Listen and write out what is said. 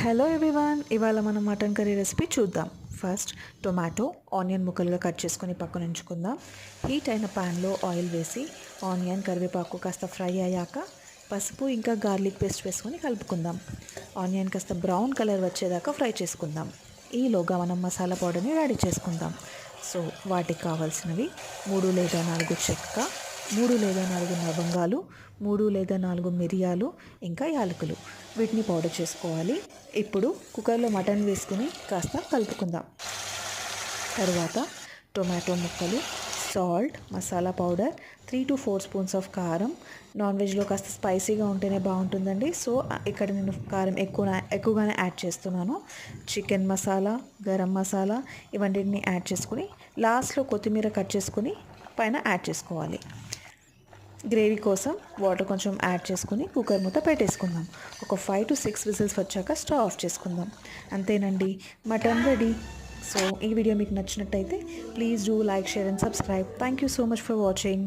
Hello everyone, ఇవాళ మనం mutton curry recipe చూద్దాం. ఫస్ట్ టొమాటో ఆనియన్ ముక్కలుగా కట్ చేసుకొని పక్కన ఉంచుకుందాం. హీట్ అయిన ప్యాన్లో ఆయిల్ వేసి ఆనియన్ కరివేపాకు కాస్త ఫ్రై అయ్యాక పసుపు ఇంకా గార్లిక్ పేస్ట్ వేసుకొని కలుపుకుందాం. ఆనియన్ కాస్త బ్రౌన్ కలర్ వచ్చేదాకా ఫ్రై చేసుకుందాం. ఈలోగా మనం మసాలా పౌడర్ని రెడీ చేసుకుందాం. సో వాటికి కావాల్సినవి 3 లేదా 4 చెక్క, 3 లేదా 4 లవంగాలు, 3 లేదా 4 మిరియాలు, ఇంకా యాలకులు. వీటిని పౌడర్ చేసుకోవాలి. ఇప్పుడు కుక్కర్లో మటన్ వేసుకుని కాస్త కలుపుకుందాం. తర్వాత టొమాటో ముక్కలు, salt, masala powder, 3 to 4 spoons of కారం. నాన్ వెజ్లో కాస్త స్పైసీగా ఉంటేనే బాగుంటుందండి. సో ఇక్కడ నేను కారం ఎక్కువగానే యాడ్ చేస్తున్నాను. చికెన్ మసాలా, గరం మసాలా ఇవన్నిటిని యాడ్ చేసుకుని లాస్ట్లో కొత్తిమీర కట్ చేసుకుని పైన యాడ్ చేసుకోవాలి. గ్రేవీ కోసం వాటర్ కొంచెం యాడ్ చేసుకుని కుక్కర్ మూత పెట్టేసుకుందాం. ఒక 5 to 6 విజిల్స్ వచ్చాక స్టవ్ ఆఫ్ చేసుకుందాం. అంతేనండి, మటన్ రెడీ. సో ఈ వీడియో మీకు నచ్చినట్టయితే please do like, share and subscribe. Thank you so much for watching.